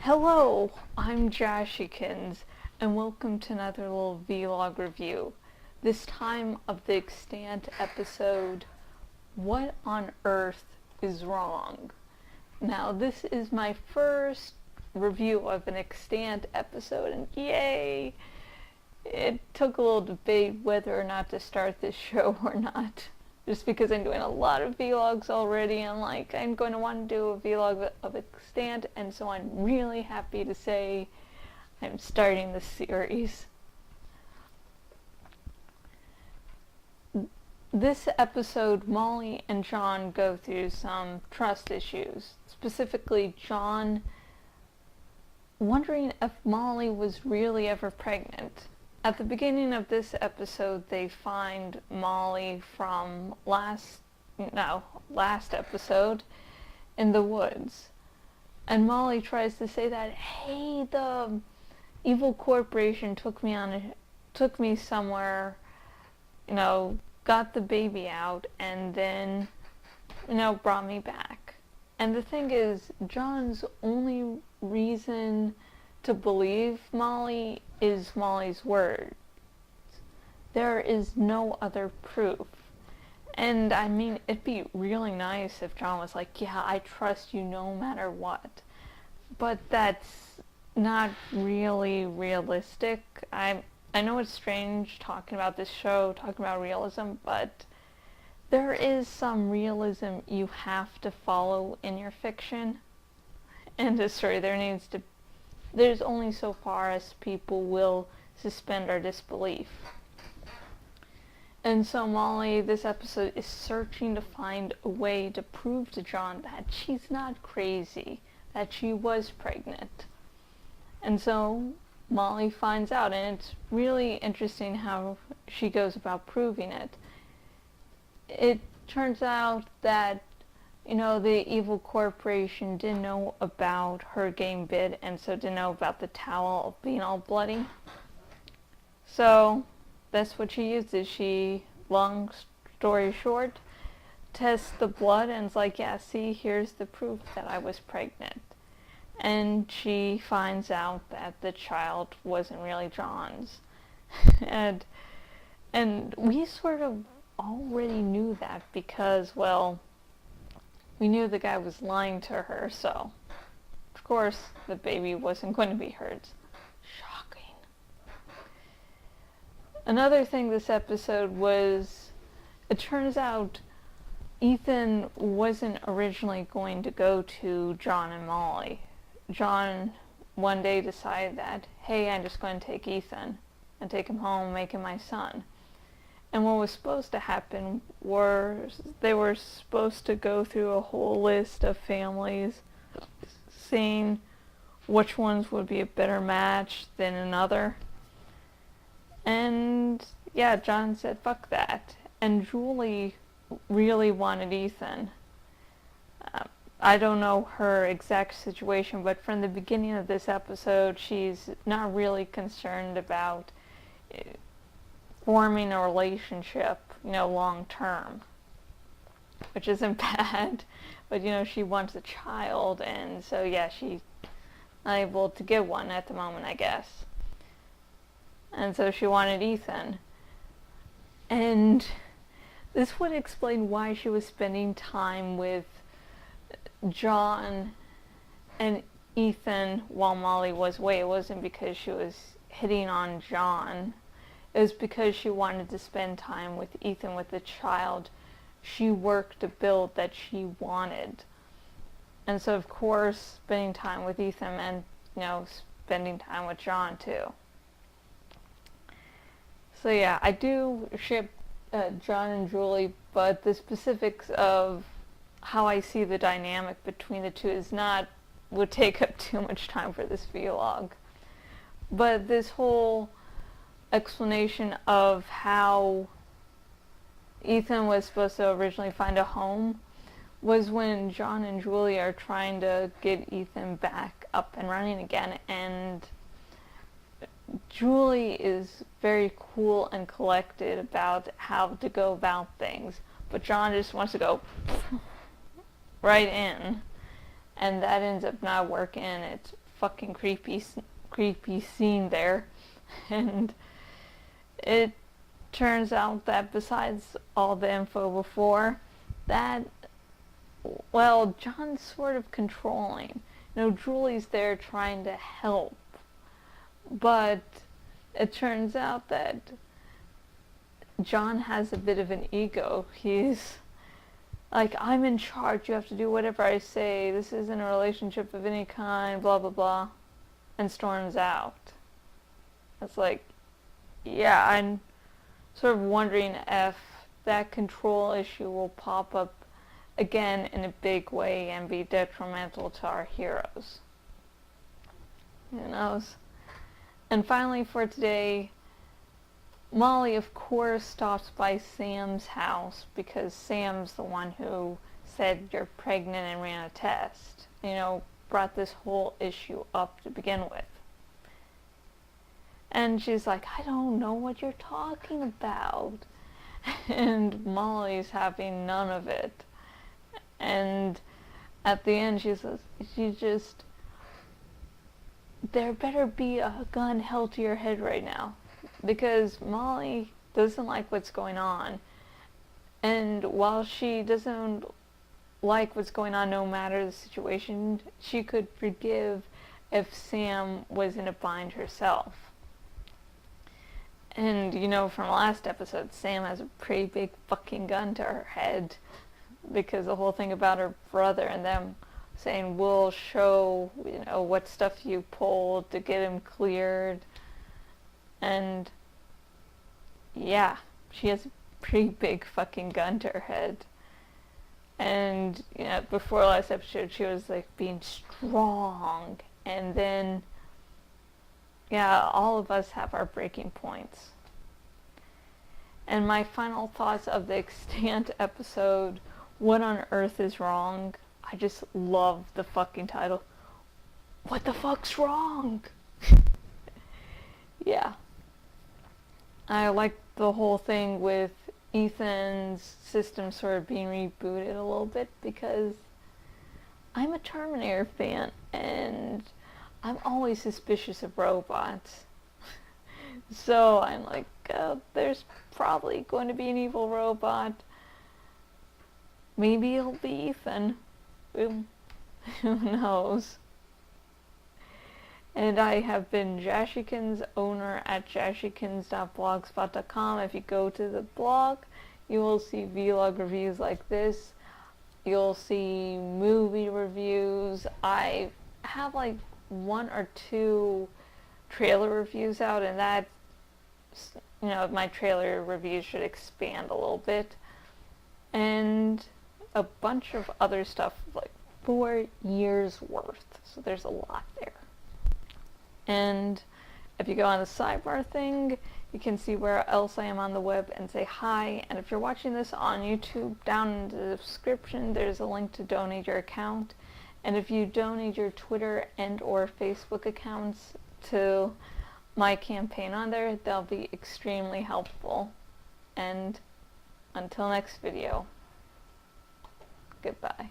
Hello, I'm Jashykins, and welcome to another little vlog review. This time of the Extant episode, What on Earth is Wrong? Now, this is my first review of an Extant episode, and yay! It took a little debate whether or not to start this show or not. Just because I'm doing a lot of vlogs already, and I'm going to want to do a vlog of Extant, and so I'm really happy to say I'm starting the series. This episode, Molly and John go through some trust issues. Specifically, John wondering if Molly was really ever pregnant. At the beginning of this episode, they find Molly from last episode in the woods. And Molly tries to say that, hey, the evil corporation took me somewhere, got the baby out, and then, brought me back. And the thing is, John's only reason to believe Molly is Molly's words. There is no other proof. And I mean, it'd be really nice if John was like, yeah, I trust you no matter what. But that's not really realistic. I know it's strange talking about this show, talking about realism, but there is some realism you have to follow in your fiction. And the story, there's only so far as people will suspend our disbelief. And so Molly, this episode, is searching to find a way to prove to John that she's not crazy, that she was pregnant. And so Molly finds out, and it's really interesting how she goes about proving it. It turns out that the evil corporation didn't know about her getting bit, and so didn't know about the towel being all bloody. So that's what she uses. She, long story short, tests the blood and is like, yeah, see, here's the proof that I was pregnant. And she finds out that the child wasn't really John's. and we sort of already knew that because, well, we knew the guy was lying to her, so of course the baby wasn't going to be hers. Shocking. Another thing this episode was, it turns out Ethan wasn't originally going to go to John and Molly. John one day decided that, hey, I'm just going to take Ethan and take him home, make him my son. And what was supposed to happen was they were supposed to go through a whole list of families, seeing which ones would be a better match than another. And yeah, John said, fuck that. And Julie really wanted Ethan. I don't know her exact situation, but from the beginning of this episode, she's not really concerned about forming a relationship, long term, which isn't bad, but she wants a child, and so yeah, she's not able to get one at the moment, I guess. And so she wanted Ethan, and this would explain why she was spending time with John and Ethan while Molly was away. It wasn't because she was hitting on John. It was because she wanted to spend time with Ethan, with the child she worked to build that she wanted. And so, of course, spending time with Ethan meant, spending time with John, too. So, yeah, I do ship John and Julie, but the specifics of how I see the dynamic between the two would take up too much time for this vlog. But this whole explanation of how Ethan was supposed to originally find a home was when John and Julie are trying to get Ethan back up and running again, and Julie is very cool and collected about how to go about things, but John just wants to go right in, and that ends up not working. It's fucking creepy scene there. And it turns out that besides all the info before, that, well, John's sort of controlling. You know, Julie's there trying to help, but it turns out that John has a bit of an ego. He's like, I'm in charge, you have to do whatever I say, this isn't a relationship of any kind, blah blah blah, and storms out. It's like, yeah, I'm sort of wondering if that control issue will pop up again in a big way and be detrimental to our heroes. Who knows? And finally for today, Molly, of course, stops by Sam's house because Sam's the one who said you're pregnant and ran a test. You know, brought this whole issue up to begin with. And she's like, I don't know what you're talking about. And Molly's having none of it. And at the end she says, there better be a gun held to your head right now. Because Molly doesn't like what's going on. And while she doesn't like what's going on no matter the situation, she could forgive if Sam was in a bind herself. And, you know, from last episode, Sam has a pretty big fucking gun to her head. Because the whole thing about her brother and them saying, we'll show, you know, what stuff you pulled to get him cleared. And, yeah, she has a pretty big fucking gun to her head. And, you know, before last episode, she was, like, being strong. And then, yeah, all of us have our breaking points. And my final thoughts of the Extant episode, What on Earth is Wrong? I just love the fucking title. What the fuck's wrong? Yeah. I like the whole thing with Ethan's system sort of being rebooted a little bit because I'm a Terminator fan and I'm always suspicious of robots. So I'm like, there's probably going to be an evil robot. Maybe it'll be Ethan. Who knows? And I have been Jashykins, owner at jashykins.blogspot.com. If you go to the blog, you will see vlog reviews like this. You'll see movie reviews. I have like 1 or 2 trailer reviews out, and that, you know, my trailer reviews should expand a little bit. And a bunch of other stuff, like 4 years worth. So there's a lot there. And if you go on the sidebar thing, you can see where else I am on the web and say hi. And if you're watching this on YouTube, down in the description, there's a link to donate your account. And if you donate your Twitter and or Facebook accounts to my campaign on there, they'll be extremely helpful. And until next video, goodbye.